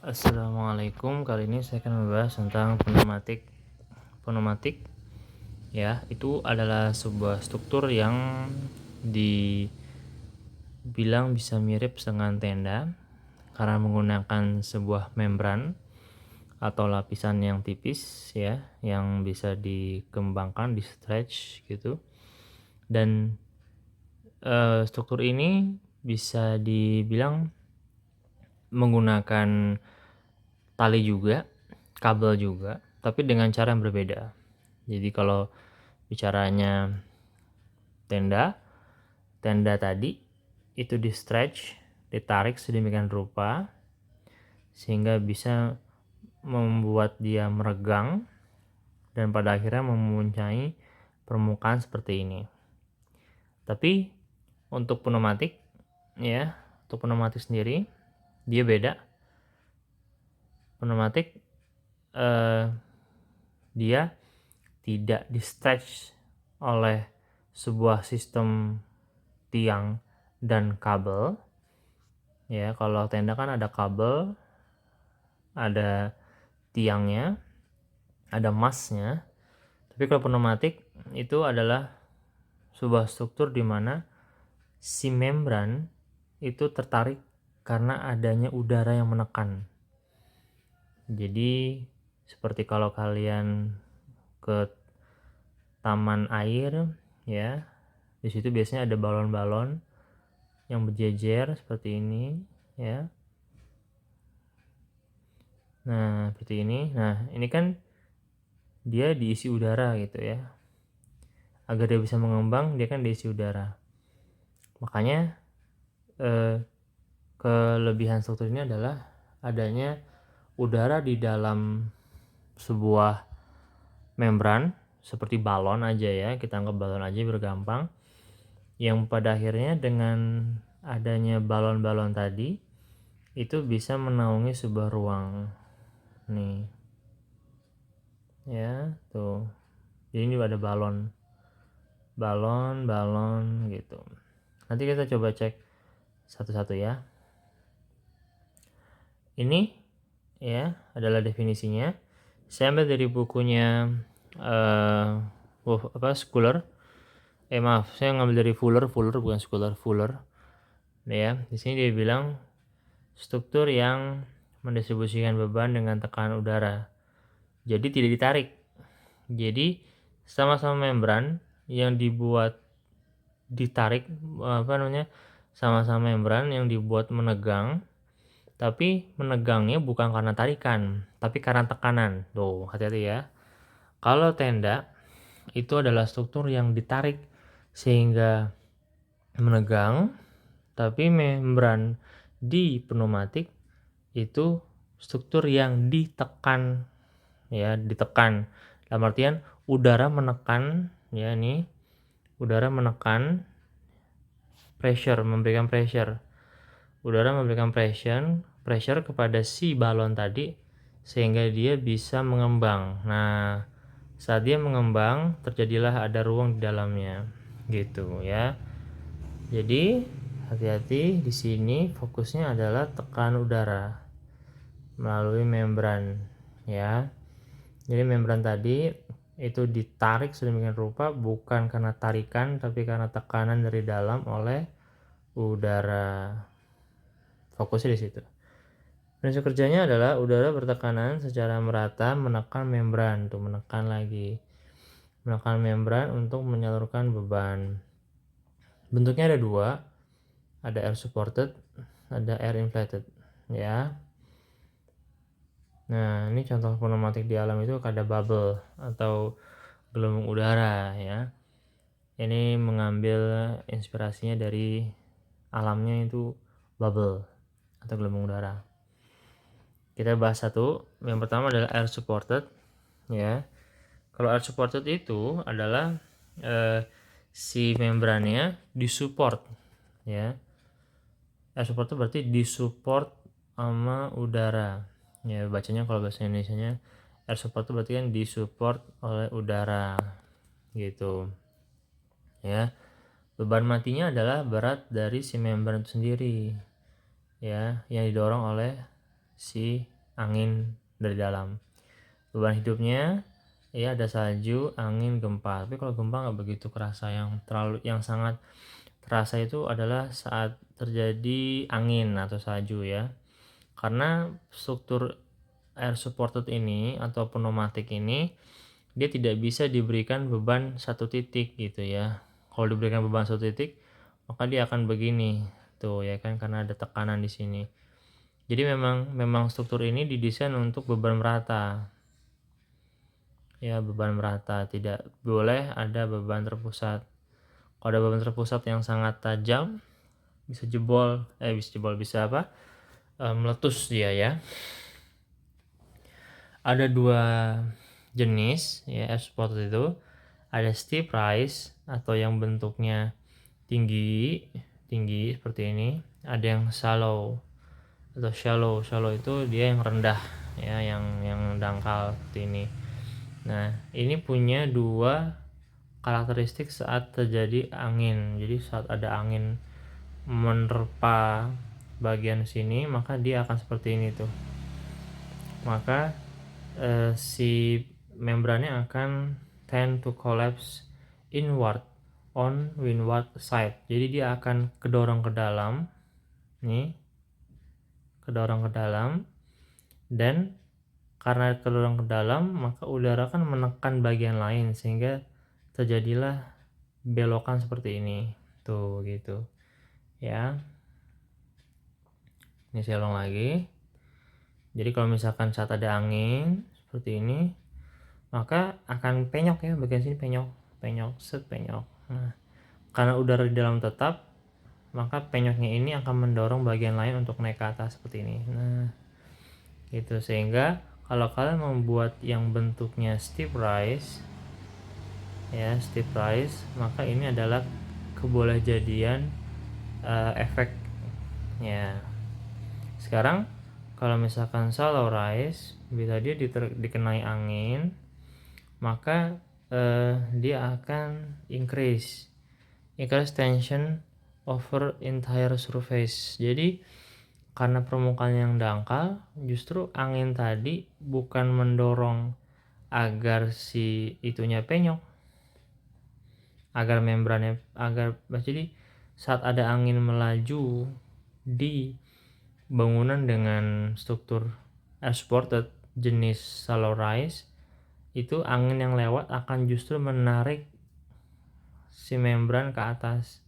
Assalamualaikum. Kali ini saya akan membahas tentang pneumatik. Pneumatik ya, itu adalah sebuah struktur yang dibilang bisa mirip dengan tenda karena menggunakan sebuah membran atau lapisan yang tipis ya, yang bisa dikembangkan, di stretch gitu. Dan struktur ini bisa dibilang menggunakan tali juga, kabel juga, tapi dengan cara yang berbeda. Jadi kalau bicaranya tenda, tenda tadi itu di stretch, ditarik sedemikian rupa sehingga bisa membuat dia meregang dan pada akhirnya mempunyai permukaan seperti ini. Tapi untuk pneumatik ya, untuk pneumatik sendiri dia beda. Pneumatik dia tidak di stretch oleh sebuah sistem tiang dan kabel ya. Kalau tenda kan ada kabel, ada tiangnya, ada masnya. Tapi kalau pneumatik itu adalah sebuah struktur di mana si membran itu tertarik karena adanya udara yang menekan. Jadi seperti kalau kalian ke taman air ya, di situ biasanya ada balon-balon yang berjejer seperti ini ya. Nah, seperti ini. Nah, ini kan dia diisi udara gitu ya. Agar dia bisa mengembang, dia kan diisi udara. Makanya kelebihan struktur ini adalah adanya udara di dalam sebuah membran seperti balon aja ya. Kita anggap balon aja biar gampang. Yang pada akhirnya dengan adanya balon-balon tadi itu bisa menaungi sebuah ruang nih ya, tuh. Jadi ini ada balon gitu. Nanti kita coba cek satu-satu ya. Ini ya adalah definisinya. Saya ambil dari bukunya Schuler. Maaf, saya ngambil dari Fuller bukan Schuler, Fuller. Ya, di sini dia bilang struktur yang mendistribusikan beban dengan tekanan udara. Jadi tidak ditarik. Jadi sama-sama membran yang dibuat ditarik sama-sama membran yang dibuat menegang, tapi menegangnya bukan karena tarikan, tapi karena tekanan. Tuh, hati-hati ya. Kalau tenda itu adalah struktur yang ditarik sehingga menegang, tapi membran di pneumatik itu struktur yang ditekan ya, ditekan. Dalam artian udara menekan ya, nih udara menekan, memberikan pressure. Udara memberikan pressure kepada si balon tadi sehingga dia bisa mengembang. Nah, saat dia mengembang terjadilah ada ruang di dalamnya gitu ya. Jadi hati-hati di sini, fokusnya adalah tekanan udara melalui membran ya. Jadi membran tadi itu ditarik sedemikian rupa bukan karena tarikan tapi karena tekanan dari dalam oleh udara. Fokusnya di situ. Prinsip kerjanya adalah udara bertekanan secara merata menekan membran, untuk menekan membran untuk menyalurkan beban. Bentuknya ada dua, ada air supported, ada air inflated ya. Nah, ini contoh pneumatik di alam itu ada bubble atau gelembung udara ya. Ini mengambil inspirasinya dari alamnya itu bubble atau gelembung udara. Kita bahas satu. Yang pertama adalah air supported ya. Kalau air supported itu adalah si membrannya disupport ya. Air supported berarti disupport sama udara ya. Bacanya kalau bahasa Indonesianya air supported berarti kan disupport oleh udara gitu ya. Beban matinya adalah berat dari si membran itu sendiri ya, yang didorong oleh si angin dari dalam. Beban hidupnya ya ada salju, angin, gempa. Tapi kalau gempa nggak begitu kerasa, yang sangat terasa itu adalah saat terjadi angin atau salju ya. Karena struktur air supported ini atau pneumatik ini dia tidak bisa diberikan beban satu titik gitu ya. Kalau diberikan beban satu titik, maka dia akan begini tuh ya kan, karena ada tekanan di sini. Jadi memang struktur ini didesain untuk beban merata. Ya, beban merata, tidak boleh ada beban terpusat. Kalau ada beban terpusat yang sangat tajam, bisa jebol, bisa apa? Meletus dia ya. Ada dua jenis ya air support itu. Ada steep rise atau yang bentuknya tinggi seperti ini. Ada yang shallow atau shallow itu dia yang rendah ya, yang dangkal seperti ini. Nah, ini punya dua karakteristik saat terjadi angin. Jadi saat ada angin menerpa bagian sini, maka dia akan seperti ini tuh. Maka si membrannya akan tend to collapse inward on windward side. Jadi dia akan kedorong ke dalam, nih, kedorong ke dalam, dan karena kedorong ke dalam, maka udara kan menekan bagian lain sehingga terjadilah belokan seperti ini. Tuh gitu. Ya. Ini saya ulang lagi. Jadi kalau misalkan saat ada angin seperti ini, maka akan penyok ya, bagian sini penyok, penyok. Nah, karena udara di dalam tetap, maka penyoknya ini akan mendorong bagian lain untuk naik ke atas seperti ini. Nah, gitu, sehingga kalau kalian membuat yang bentuknya steep rise ya, steep rise, maka ini adalah kebolehjadian efeknya. Sekarang kalau misalkan shallow rise, bila dia dikenai angin, maka dia akan increase tension over entire surface. Jadi karena permukaan yang dangkal, justru angin tadi bukan mendorong agar si itunya penyok, agar membrannya, jadi saat ada angin melaju di bangunan dengan struktur air supported jenis shallow rise, itu angin yang lewat akan justru menarik si membran ke atas,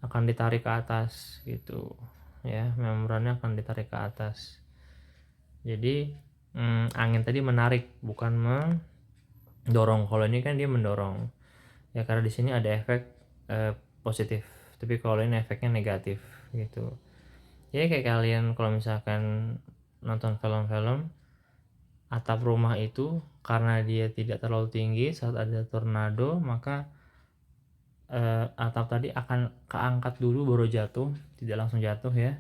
akan ditarik ke atas gitu ya, membrannya akan ditarik ke atas. Jadi angin tadi menarik, bukan mendorong. Kalau ini kan dia mendorong ya, karena di sini ada efek positif, tapi kalau ini efeknya negatif gitu ya. Kayak kalian kalau misalkan nonton film-film, atap rumah itu karena dia tidak terlalu tinggi, saat ada tornado maka atap tadi akan keangkat dulu baru jatuh, tidak langsung jatuh ya,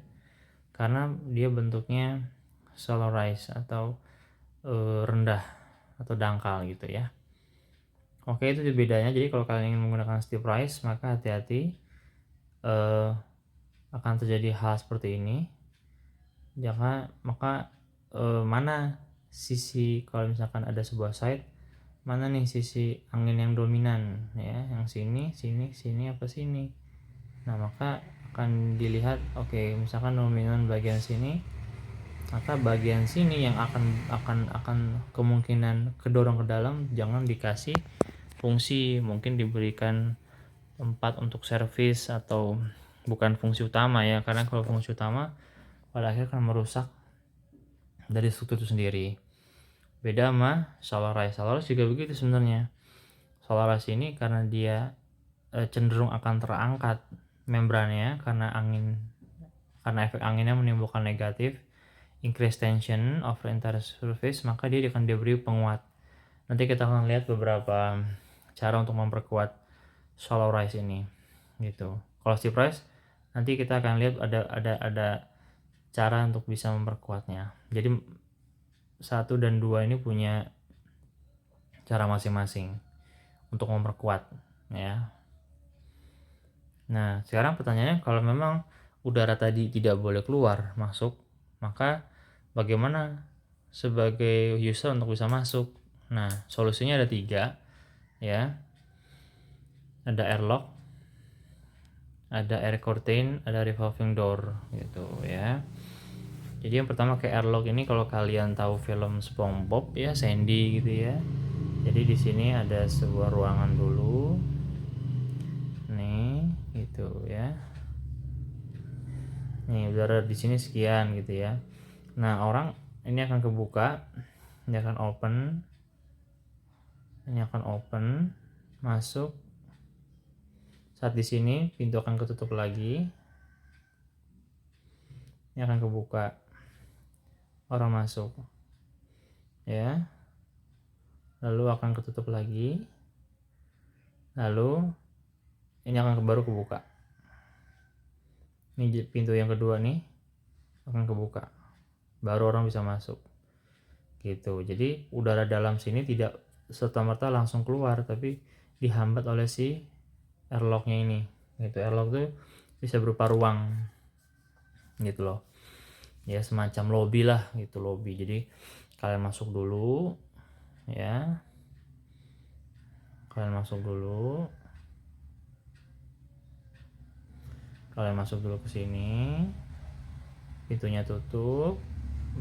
karena dia bentuknya shallow rise atau rendah atau dangkal gitu ya. Oke, itu bedanya. Jadi kalau kalian ingin menggunakan steep rise, maka hati-hati akan terjadi hal seperti ini. Jangan, maka mana sisi, kalau misalkan ada sebuah site, mana nih sisi angin yang dominan ya, yang sini apa sini. Nah, maka akan dilihat, oke, misalkan dominan bagian sini, maka bagian sini yang akan kemungkinan kedorong ke dalam jangan dikasih fungsi, mungkin diberikan tempat untuk servis atau bukan fungsi utama ya, karena kalau fungsi utama pada akhirnya akan merusak dari struktur itu sendiri. Beda sama shallow rise juga begitu sebenarnya. Shallow rise ini karena dia cenderung akan terangkat membrannya karena efek anginnya menimbulkan negatif increase tension over entire surface, maka dia akan diberi penguat. Nanti kita akan lihat beberapa cara untuk memperkuat shallow rise ini gitu. Kalau steep rise nanti kita akan lihat ada cara untuk bisa memperkuatnya. Jadi 1 dan 2 ini punya cara masing-masing untuk memperkuat ya. Nah, sekarang pertanyaannya, kalau memang udara tadi tidak boleh keluar masuk, maka bagaimana sebagai user untuk bisa masuk? Nah, solusinya ada 3 ya. Ada airlock, ada air curtain, ada revolving door gitu ya. Jadi yang pertama kayak airlock ini, kalau kalian tahu film SpongeBob ya, Sandy gitu ya. Jadi di sini ada sebuah ruangan dulu. Nih, gitu ya. Nih, udara di sini sekian gitu ya. Nah, orang ini akan kebuka, ini akan open, masuk. Saat di sini pintu akan ketutup lagi. Ini akan kebuka. Orang masuk. Ya. Lalu akan ketutup lagi. Lalu ini akan baru kebuka. Ini pintu yang kedua nih akan kebuka. Baru orang bisa masuk. Gitu. Jadi udara dalam sini tidak serta-merta langsung keluar, tapi dihambat oleh si airlocknya ini. Gitu. Airlock tuh bisa berupa ruang. Gitu loh. Ya semacam lobby lah gitu, lobby. Jadi kalian masuk dulu ya. Kalian masuk dulu ke sini. Pintunya tutup,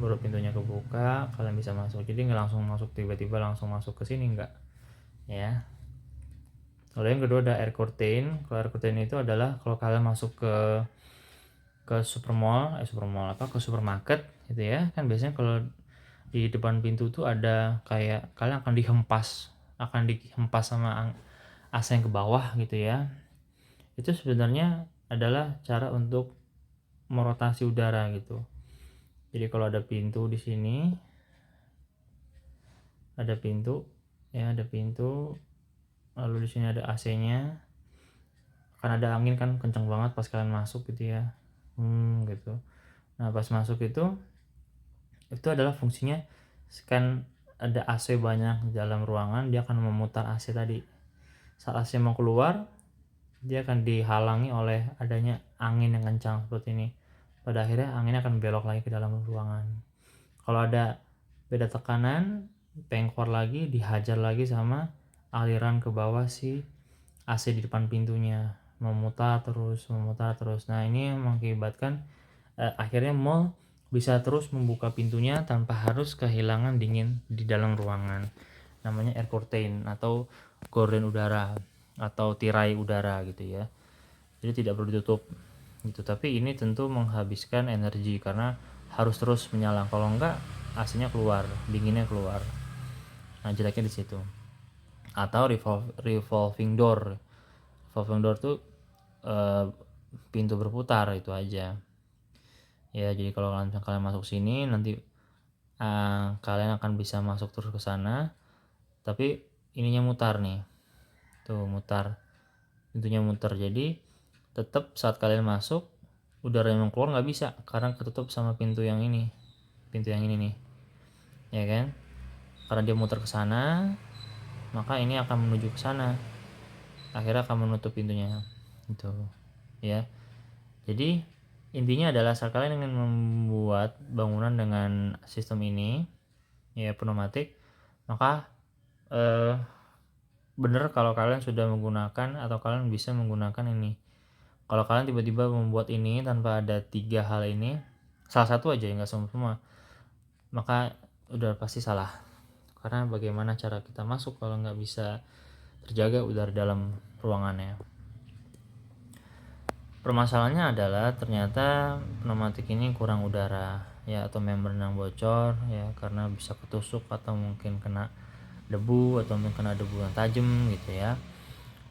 baru pintunya kebuka, kalian bisa masuk. Jadi nggak langsung masuk, tiba-tiba langsung masuk ke sini, nggak ya. Lalu yang kedua ada air curtain. Kalau air curtain itu adalah kalau kalian masuk ke ke supermarket gitu ya, kan biasanya kalau di depan pintu tuh ada kayak kalian akan dihempas sama AC yang ke bawah gitu ya. Itu sebenarnya adalah cara untuk merotasi udara gitu. Jadi kalau ada pintu di sini, ada pintu, lalu di sini ada AC-nya, kan ada angin kan kencang banget pas kalian masuk gitu ya, gitu. Nah pas masuk itu adalah fungsinya, kan ada AC banyak di dalam ruangan, dia akan memutar AC tadi. Saat AC mau keluar, dia akan dihalangi oleh adanya angin yang kencang seperti ini. Pada akhirnya anginnya akan belok lagi ke dalam ruangan. Kalau ada beda tekanan, pengkor lagi, dihajar lagi sama aliran ke bawah si AC di depan pintunya, memutar terus. Nah ini mengakibatkan akhirnya mall bisa terus membuka pintunya tanpa harus kehilangan dingin di dalam ruangan. Namanya air curtain atau gorden udara atau tirai udara gitu ya. Jadi tidak perlu ditutup gitu. Tapi ini tentu menghabiskan energi karena harus terus menyala. Kalau enggak AC-nya keluar, dinginnya keluar. Nah jeleknya di situ. Atau revolving door. Revolving door tuh pintu berputar, itu aja. Ya jadi kalau kalian masuk sini nanti kalian akan bisa masuk terus ke sana. Tapi ininya mutar nih. Tuh mutar. Pintunya muter. Jadi tetap saat kalian masuk udara yang keluar nggak bisa karena ketutup sama pintu yang ini nih, ya kan? Karena dia muter ke sana, maka ini akan menuju ke sana, akhirnya akan menutup pintunya gitu ya. Jadi intinya adalah saat kalian ingin membuat bangunan dengan sistem ini ya, pneumatik, maka bener kalau kalian sudah menggunakan atau kalian bisa menggunakan ini. Kalau kalian tiba-tiba membuat ini tanpa ada 3 hal ini, salah satu aja, nggak semua, maka udah pasti salah. Karena bagaimana cara kita masuk kalau nggak bisa terjaga udara dalam ruangannya. Permasalahannya adalah ternyata pneumatik ini kurang udara ya, atau membran yang bocor ya, karena bisa ketusuk atau mungkin kena debu atau mungkin kena debu yang tajam gitu ya.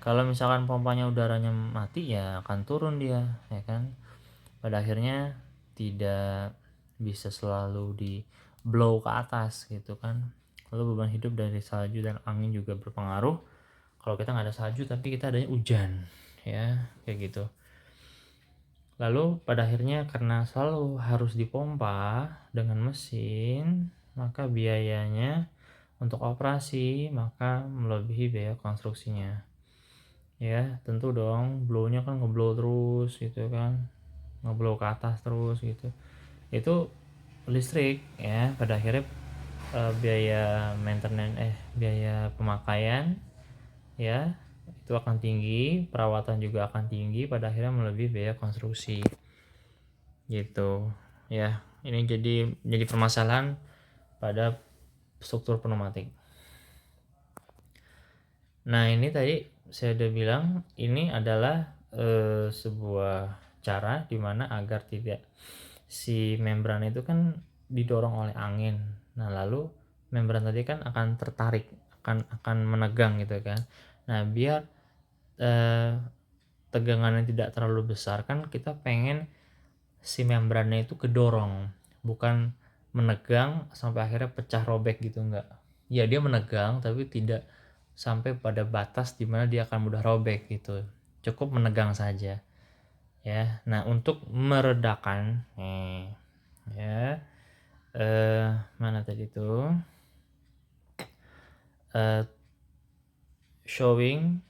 Kalau misalkan pompanya udaranya mati ya akan turun dia ya kan. Pada akhirnya tidak bisa selalu di blow ke atas gitu kan. Lalu beban hidup dari salju dan angin juga berpengaruh. Kalau kita nggak ada salju tapi kita adanya hujan ya, kayak gitu. Lalu pada akhirnya karena selalu harus dipompa dengan mesin, maka biayanya untuk operasi maka melebihi biaya konstruksinya. Ya tentu dong, blow-nya kan ngeblow terus gitu kan, ngeblow ke atas terus gitu. Itu listrik ya, pada akhirnya biaya maintenance biaya pemakaian ya itu akan tinggi, perawatan juga akan tinggi, pada akhirnya melebihi biaya konstruksi gitu ya. Ini jadi permasalahan pada struktur pneumatik. Nah, ini tadi saya udah bilang ini adalah sebuah cara dimana agar tidak si membran itu kan didorong oleh angin. Nah, lalu membran tadi kan akan tertarik, akan menegang gitu kan. Nah, biar tegangannya tidak terlalu besar kan kita pengen si membrannya itu kedorong, bukan menegang sampai akhirnya pecah robek gitu, enggak. Ya dia menegang tapi tidak sampai pada batas dimana dia akan mudah robek gitu, cukup menegang saja ya. Nah, untuk meredakan ya mana tadi tuh showing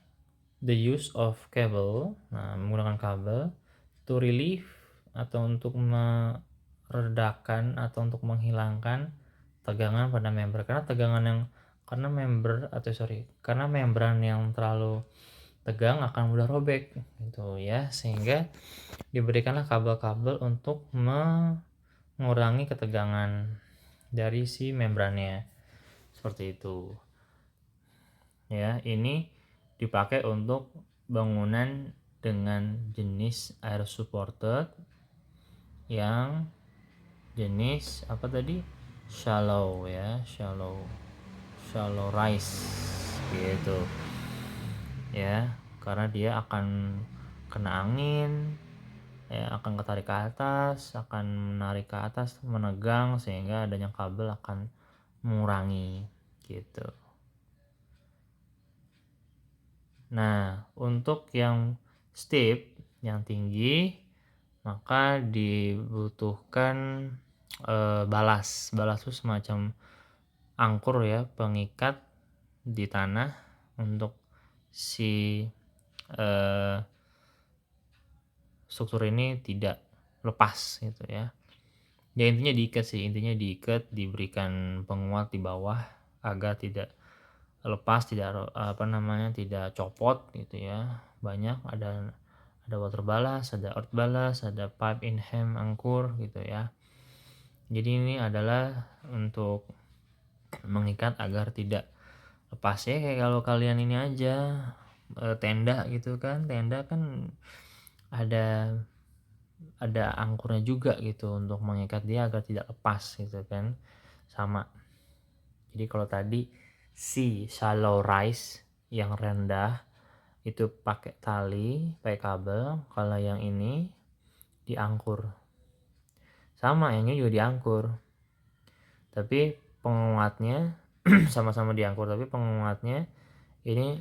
the use of cable. Nah, menggunakan kabel to relieve atau untuk meredakan atau untuk menghilangkan tegangan pada member, karena membran yang terlalu tegang akan mudah robek gitu ya, sehingga diberikanlah kabel-kabel untuk mengurangi ketegangan dari si membrannya seperti itu ya. Ini dipakai untuk bangunan dengan jenis air supported yang jenis apa tadi, shallow ya, shallow rise gitu ya, karena dia akan kena angin ya, akan ketarik ke atas, akan menarik ke atas, menegang, sehingga adanya kabel akan mengurangi gitu. Nah, untuk yang steep, yang tinggi, maka dibutuhkan balas itu semacam angkur ya, pengikat di tanah untuk si struktur ini tidak lepas gitu ya. Ya intinya diikat, diberikan penguat di bawah agar tidak lepas, tidak copot gitu ya. Banyak ada water ballast, ada earth ballast, ada pipe in hem angkur gitu ya. Jadi ini adalah untuk mengikat agar tidak lepas ya, kayak kalau kalian ini aja tenda gitu kan, tenda kan ada angkurnya juga gitu untuk mengikat dia agar tidak lepas gitu kan, sama. Jadi kalau tadi si shallow rise yang rendah itu pakai tali, pakai kabel, kalau yang ini diangkur, sama yang ini juga diangkur tapi penguatnya sama-sama diangkur, tapi penguatnya ini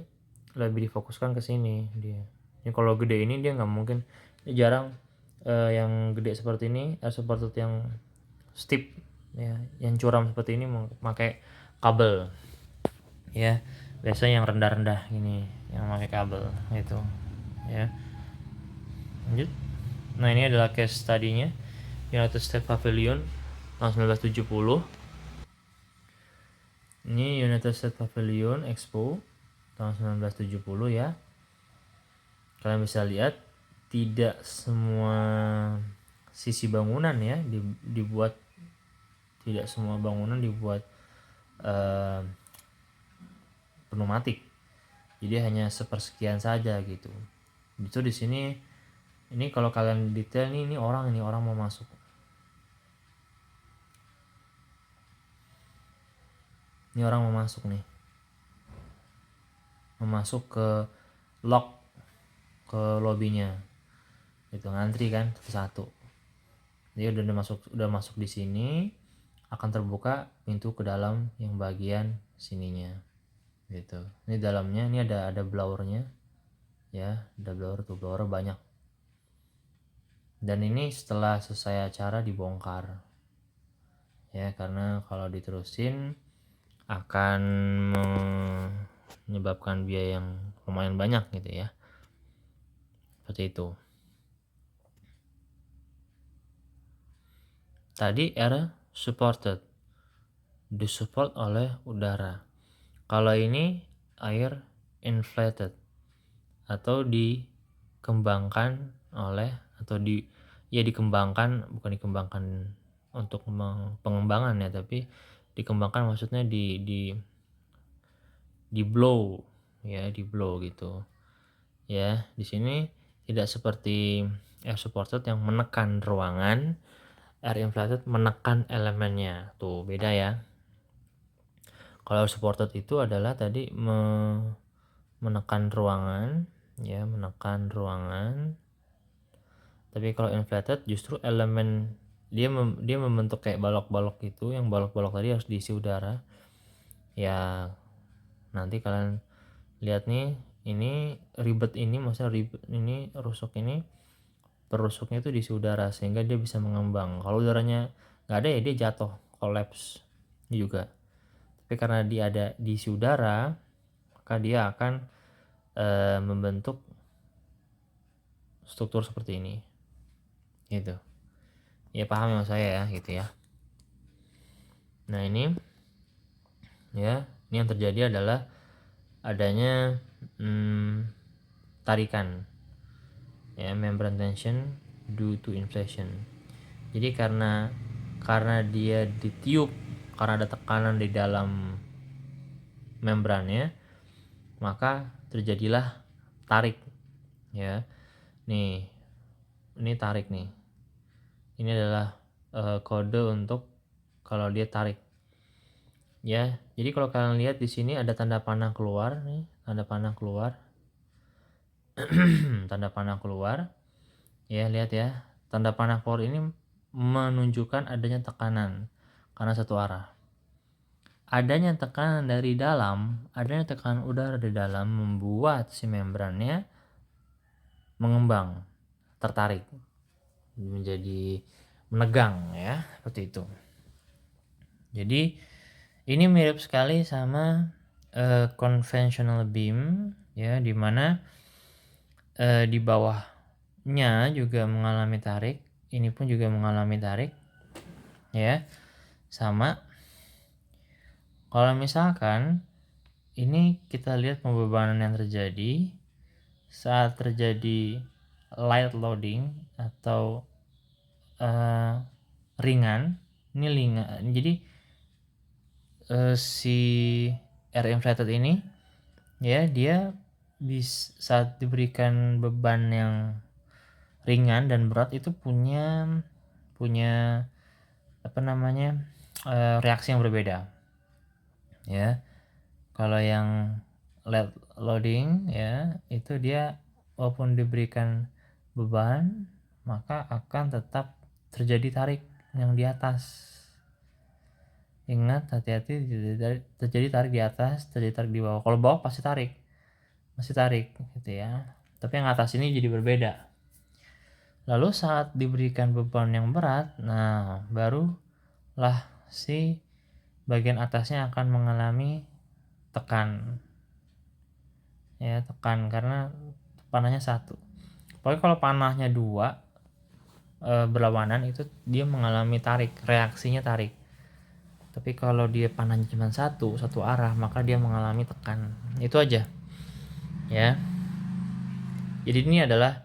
lebih difokuskan ke sini dia. Ini kalau gede ini dia nggak mungkin, ini jarang yang gede seperti ini, seperti yang steep ya, yang curam seperti ini memakai kabel ya. Biasanya yang rendah-rendah ini yang pakai kabel gitu ya. Lanjut. Nah, ini adalah case study-nya United States Pavilion tahun 1970. Ini United States Pavilion Expo tahun 1970 ya. Kalian bisa lihat tidak semua sisi bangunan ya dibuat, tidak semua bangunan dibuat pneumatik. Jadi hanya sepersekian saja gitu. Itu di sini ini kalau kalian detail nih, ini orang mau masuk. Ini orang mau masuk nih. Masuk ke lock, ke lobbynya. Itu ngantri kan satu-satu. Dia udah masuk di sini, akan terbuka pintu ke dalam yang bagian sininya gitu. Ini dalamnya, ini ada blowernya ya, ada blower banyak. Dan ini setelah selesai acara dibongkar ya, karena kalau diterusin akan menyebabkan biaya yang lumayan banyak gitu ya, seperti itu. Tadi supported, disupport oleh udara. Kalau ini air inflated atau dikembangkan oleh atau dikembangkan, bukan dikembangkan untuk pengembangan ya, tapi dikembangkan maksudnya di blow ya, di blow gitu. Ya, di sini tidak seperti air supported yang menekan ruangan, air inflated menekan elemennya. Tuh, beda ya. Kalau supported itu adalah tadi menekan ruangan, ya, menekan ruangan. Tapi kalau inflated justru elemen dia membentuk kayak balok-balok gitu, yang balok-balok tadi harus diisi udara. Ya, nanti kalian lihat nih, ini ribet ini, maksudnya ribet ini, rusuk ini, perusuknya itu diisi udara sehingga dia bisa mengembang. Kalau udaranya nggak ada ya dia jatuh, collapse juga. Tapi karena dia ada diisi udara, maka dia akan membentuk struktur seperti ini gitu ya, paham ya saya ya gitu ya. Nah ini ya, ini yang terjadi adalah adanya tarikan ya, membrane tension due to inflation. Jadi karena dia ditiup, karena ada tekanan di dalam membrannya, maka terjadilah tarik ya. Nih, ini tarik nih. Ini adalah kode untuk kalau dia tarik. Ya, jadi kalau kalian lihat di sini ada tanda panah keluar nih, tanda panah keluar. Tanda panah keluar. Ya, lihat ya. Tanda panah keluar ini menunjukkan adanya tekanan karena satu arah. Adanya tekanan dari dalam, adanya tekanan udara di dalam membuat si membrannya mengembang, tertarik, menjadi menegang ya, seperti itu. Jadi ini mirip sekali sama conventional beam ya, dimana di bawahnya juga mengalami tarik, ini pun juga mengalami tarik ya, sama. Kalau misalkan ini kita lihat pembebanan yang terjadi saat terjadi light loading atau ringan, ini ringan. Jadi si air inflated ini ya, dia saat diberikan beban yang ringan dan berat itu punya apa namanya, reaksi yang berbeda ya. Kalau yang light loading ya, itu dia walaupun diberikan beban maka akan tetap terjadi tarik yang di atas. Ingat, hati-hati, terjadi tarik di atas, terjadi tarik di bawah. Kalau bawah pasti tarik, masih tarik gitu ya. Tapi yang atas ini jadi berbeda. Lalu saat diberikan beban yang berat, nah barulah si bagian atasnya akan mengalami tekan ya, tekan karena panahnya satu. Pokoknya kalau panahnya dua berlawanan itu dia mengalami tarik, reaksinya tarik. Tapi kalau dia panahnya cuma satu arah, maka dia mengalami tekan. Itu aja ya. Jadi ini adalah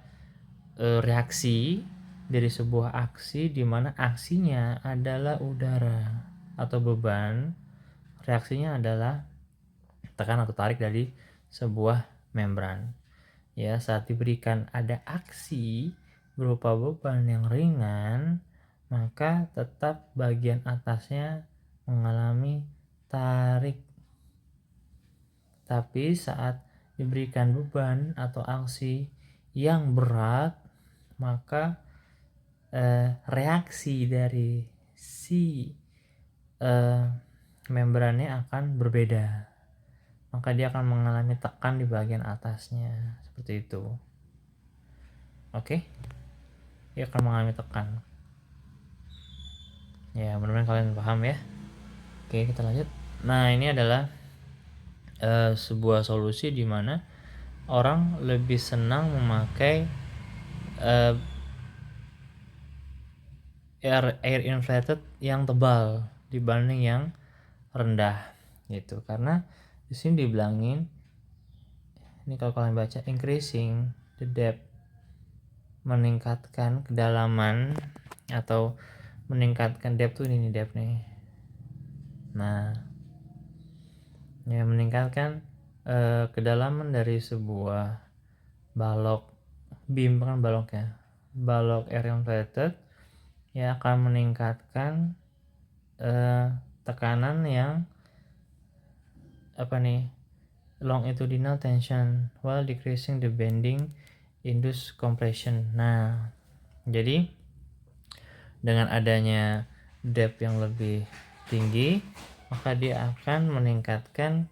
reaksi dari sebuah aksi di mana aksinya adalah udara atau beban, reaksinya adalah tekan atau tarik dari sebuah membran. Ya, saat diberikan ada aksi berupa beban yang ringan, maka tetap bagian atasnya mengalami tarik. Tapi saat diberikan beban atau aksi yang berat, maka reaksi dari si membrannya akan berbeda. Maka dia akan mengalami tekan di bagian atasnya, seperti itu. Oke, dia akan mengalami tekan. Ya, mudah-mudahan kalian paham ya. Oke, kita lanjut. Nah, ini adalah sebuah solusi di mana orang lebih senang memakai air inflated yang tebal dibanding yang rendah gitu. Karena di sini dibilangin, ini kalau kalian baca, increasing the depth, meningkatkan kedalaman atau meningkatkan depth tuh ini depth nih. Nah, ya meningkatkan kedalaman dari sebuah balok beam, kan baloknya, balok air inflated, ya akan meningkatkan tekanan yang longitudinal tension while decreasing the bending induced compression. Nah, jadi dengan adanya depth yang lebih tinggi, maka dia akan meningkatkan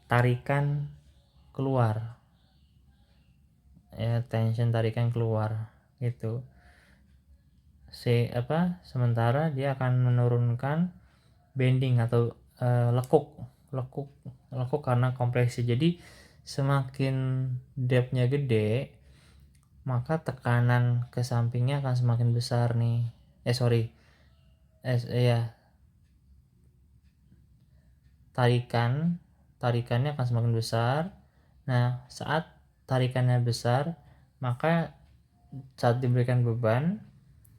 tarikan keluar, ya, tension tarikan keluar gitu. Sementara dia akan menurunkan bending atau lekuk karena kompresi. Jadi semakin depthnya gede, maka tekanan ke sampingnya akan semakin besar nih. Tarikannya akan semakin besar. Nah, saat tarikannya besar, maka saat diberikan beban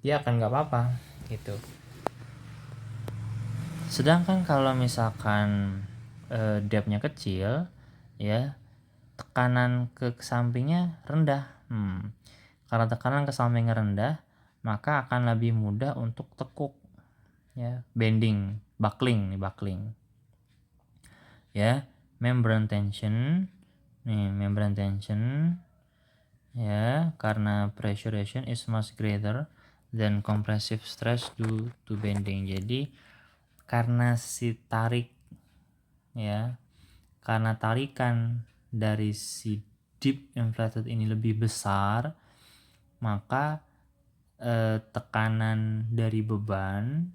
dia akan nggak apa-apa gitu. Sedangkan kalau misalkan depthnya kecil, ya, tekanan ke sampingnya rendah. Karena tekanan ke sampingnya rendah, maka akan lebih mudah untuk tekuk, ya, bending, buckling, ya. Membrane tension, ya, karena pressurization is much greater than compressive stress due to bending. Jadi karena karena tarikan dari si deep inflated ini lebih besar, maka tekanan dari beban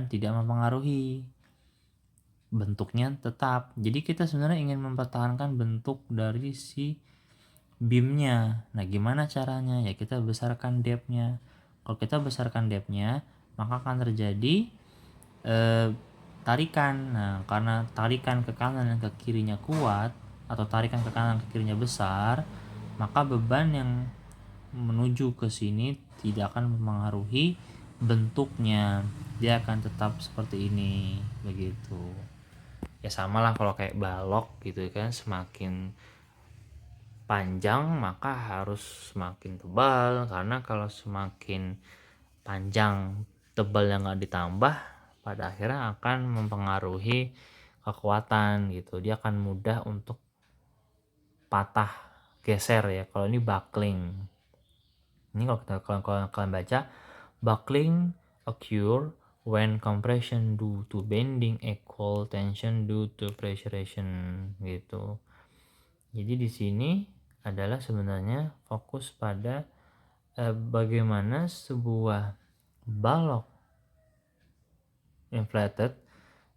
tidak mempengaruhi bentuknya tetap. Jadi kita sebenarnya ingin mempertahankan bentuk dari si beamnya. Nah, gimana caranya? Ya kita besarkan depthnya. Kalau kita besarkan depthnya, maka akan terjadi tarikan. Nah, karena tarikan ke kanan dan ke kirinya kuat, atau tarikan ke kanan ke kirinya besar, maka beban yang menuju ke sini tidak akan mempengaruhi bentuknya. Dia akan tetap seperti ini, begitu. Ya sama lah kalau kayak balok gitu kan, semakin panjang maka harus semakin tebal, karena kalau semakin panjang tebal yang nggak ditambah, pada akhirnya akan mempengaruhi kekuatan gitu. Dia akan mudah untuk patah, geser, ya. Kalau ini buckling, ini kalau kalian baca, buckling occur when compression due to bending equal tension due to pressurization gitu. Jadi di sini adalah sebenarnya fokus pada bagaimana sebuah balok inflated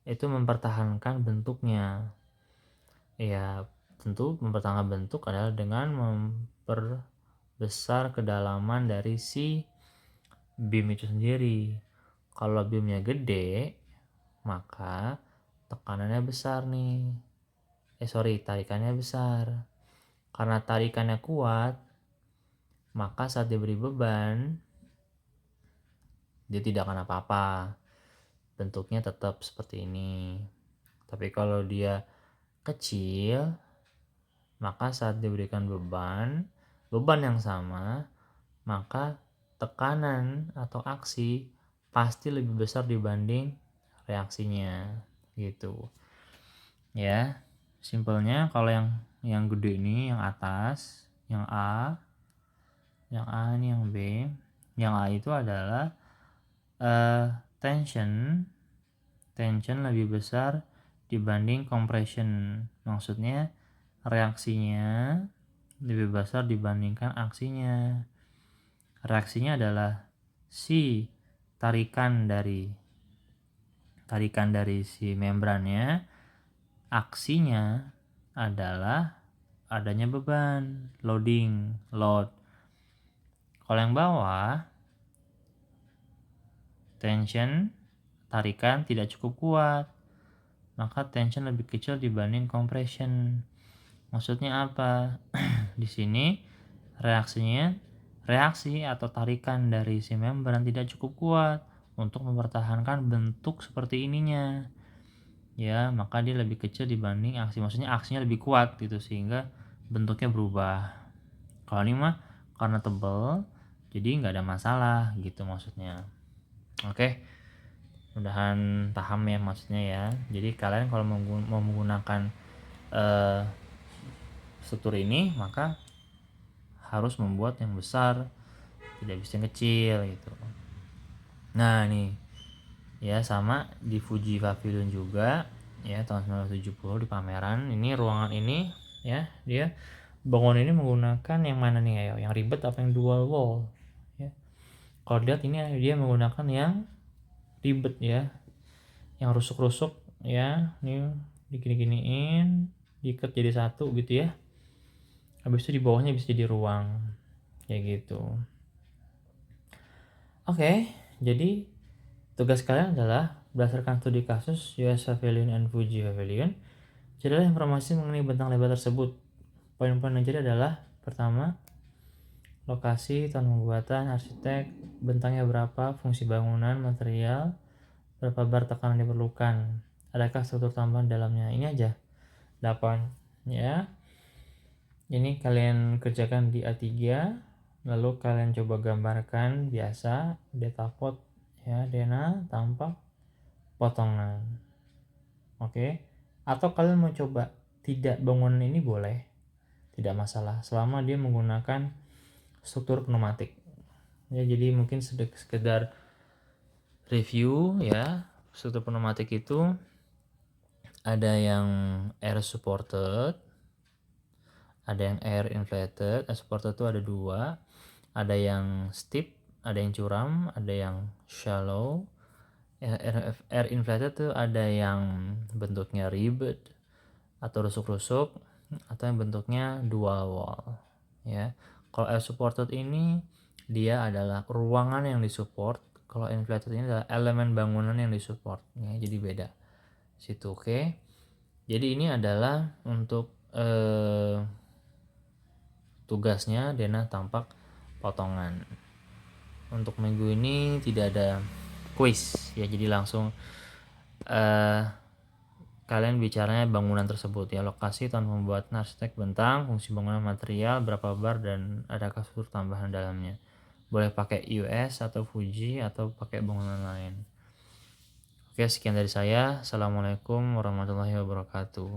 itu mempertahankan bentuknya. Ya, tentu mempertahankan bentuk adalah dengan memperbesar kedalaman dari si beam itu sendiri. Kalau beamnya gede, maka tekanannya besar nih. Tarikannya besar. Karena tarikannya kuat, maka saat diberi beban, dia tidak akan apa-apa. Bentuknya tetap seperti ini. Tapi kalau dia kecil, maka saat diberikan beban yang sama, maka tekanan atau aksi pasti lebih besar dibanding reaksinya gitu. Ya, simpelnya kalau yang gede ini, yang atas, yang A ini yang B, yang A itu adalah tension lebih besar dibanding compression. Maksudnya reaksinya lebih besar dibandingkan aksinya. Reaksinya adalah si tarikan dari si membrannya. Aksinya adalah adanya beban, load. Kalau yang bawah, tension, tarikan tidak cukup kuat, maka tension lebih kecil dibanding compression. Maksudnya apa? Di sini reaksi atau tarikan dari si membran tidak cukup kuat untuk mempertahankan bentuk seperti ininya. Ya, maka dia lebih kecil dibanding aksi. Maksudnya aksinya lebih kuat gitu sehingga bentuknya berubah. Kalau ini mah karena tebal, jadi nggak ada masalah gitu maksudnya. Oke, mudahan paham ya maksudnya ya. Jadi kalian kalau mau menggunakan struktur ini, maka harus membuat yang besar, tidak bisa yang kecil gitu. Nah nih, ya sama di Fuji Pavilion juga ya tahun 1970 di pameran ini ruangan ini ya dia bangun ini menggunakan yang mana nih ayo, yang ribet apa yang dual wall ya. Kalau lihat ini dia menggunakan yang ribet ya, yang rusuk-rusuk ya, ini digini-giniin diikat jadi satu gitu ya, habis itu di bawahnya bisa jadi ruang kayak gitu. Oke, jadi tugas kalian adalah berdasarkan studi kasus US Pavilion and Fuji Pavilion, carilah informasi mengenai bentang lebar tersebut. Poin-poin yang jadi adalah pertama, lokasi, tahun pembuatan, arsitek, bentangnya berapa, fungsi bangunan, material, berapa bar tekanan diperlukan, adakah struktur tambahan dalamnya. Ini aja 8 ya. Ini kalian kerjakan di A3, lalu kalian coba gambarkan biasa datapot ya, Dena tampak potongan. Oke. Atau kalian mau coba tidak bangunan ini boleh, tidak masalah selama dia menggunakan struktur pneumatik ya. Jadi mungkin sekedar review ya, struktur pneumatik itu ada yang air supported, ada yang air inflated. Air supported itu ada dua, ada yang steep, ada yang curam, ada yang shallow. Air inflated itu ada yang bentuknya ribbed atau rusuk-rusuk, atau yang bentuknya dual wall ya. Kalau air supported ini dia adalah ruangan yang disupport, kalau inflated ini adalah elemen bangunan yang disupport ya, jadi beda situ. Oke, jadi ini adalah untuk tugasnya Dena tampak potongan. Untuk minggu ini tidak ada quiz ya, jadi langsung kalian bicaranya bangunan tersebut ya, lokasi, tahun pembuatan, arsitek, bentang, fungsi bangunan, material, berapa bar, dan adakah struktur tambahan dalamnya. Boleh pakai US atau Fuji atau pakai bangunan lain. Oke, sekian dari saya. Assalamualaikum warahmatullahi wabarakatuh.